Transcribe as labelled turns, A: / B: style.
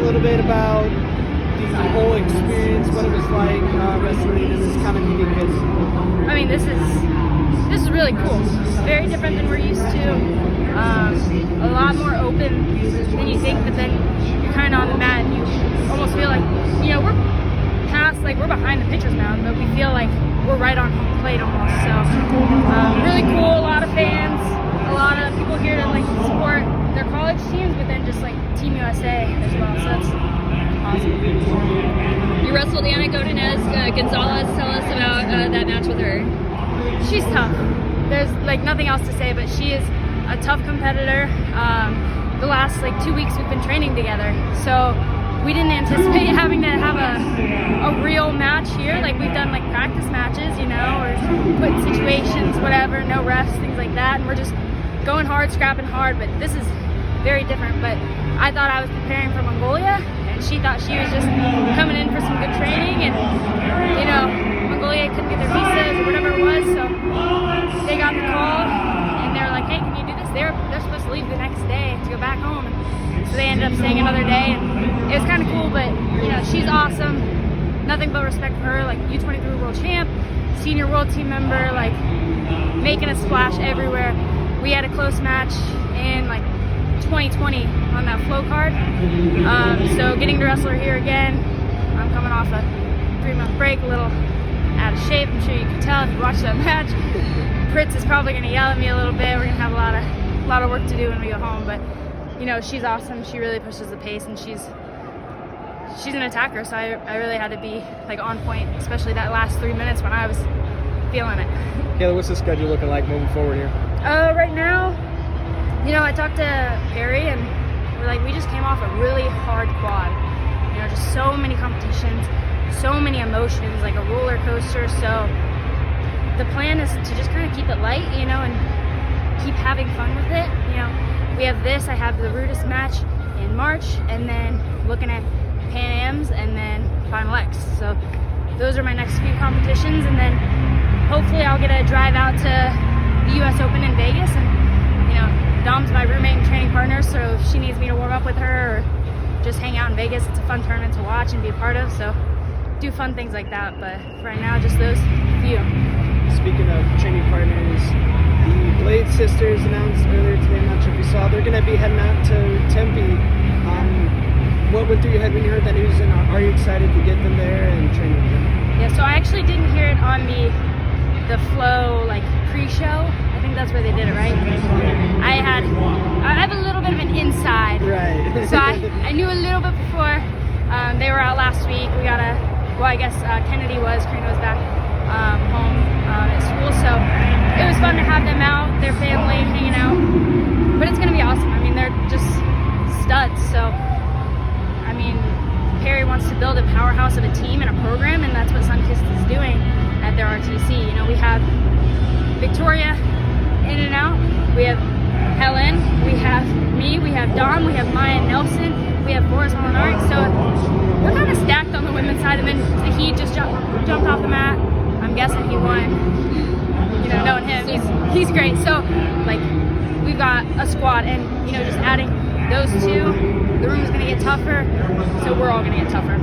A: little bit about the whole experience, what it was like wrestling in this kind of meeting venue.
B: I mean, this is really cool. It's very different than we're used to. A lot more open than you think, but then you're kind of on the mat and you almost feel like, you know, we're past, like we're behind the pitcher's mound, but we feel like we're right on home plate almost. So really cool, a lot of fans, a lot of people here to like support their college teams, but then just like Team USA as well. So that's awesome.
C: You wrestled Anna GODINEZ-GONZALEZ. Tell us about that match with her.
B: She's tough. There's like nothing else to say, but she is a tough competitor. The last like 2 weeks we've been training together, so we didn't anticipate having to have a real match here. Like we've done like practice matches, you know, or put in situations, whatever, no refs, things like that, and we're just going hard, scrapping hard. But this is very different. But I thought I was preparing for Mongolia, and she thought she was just coming in for some good training, and you know, Mongolia couldn't get their visas or whatever it was, so they got the call and they were like, hey, can you do this? They're supposed to leave the next day to go back home, and so they ended up staying another day, and it was kind of cool. But you know, she's awesome, nothing but respect for her. Like U23 world champ, senior world team member, like making a splash everywhere. We had a close match in like 2020 on that flow card, so getting to wrestle her here again. I'm coming off a 3-month break, a little out of shape. I'm sure you can tell if you watch that match. Pritz is probably going to yell at me a little bit. We're going to have a lot of work to do when we go home, but you know, she's awesome. She really pushes the pace, and she's an attacker, so I really had to be like on point, especially that last 3 minutes when I was feeling it.
A: Kayla, what's the schedule looking like moving forward here?
B: Right now, you know, I talked to Perry, and we're like, we just came off a really hard quad. You know, just so many competitions, so many emotions, like a roller coaster. So the plan is to just kind of keep it light, you know, and keep having fun with it. You know, we have this, I have the RUDIS match in March, and then looking at Pan Ams, and then Final X. So those are my next few competitions, and then hopefully I'll get a drive out to the US Open in Vegas. And you know, Dom's my roommate and training partner, so if she needs me to warm up with her or just hang out in Vegas, it's a fun tournament to watch and be a part of. So do fun things like that, but right now just those few.
A: Speaking of training partners, the Blade sisters announced earlier today, I'm not sure if you saw, they're going to be heading out to Tempe. What went through your head when you heard that news, and are you excited to get them there and train with them?
B: Yeah, so I actually didn't hear it on the Flow like pre-show. I think that's where they did it, right? I have a little bit of an inside,
A: right?
B: So I knew a little bit before. They were out last week. We got I guess Kennedy Karina was back home at school, so it was fun to have them out, their family hanging out. But it's gonna be awesome. I mean, they're just studs. So I mean, Perry wants to build a powerhouse of a team and a program, and that's what Sunkist is doing at their RTC. You know, we have Victoria in and out, we have Helen, we have me, we have Dom, we have Maya Nelson, we have Boris Molinari. So we're kind of stacked on the women's side, and then he just jumped off the mat. I'm guessing he won. You know, knowing him, he's great. So like, we've got a squad, and you know, just adding those two, the room is going to get tougher, so we're all going to get tougher.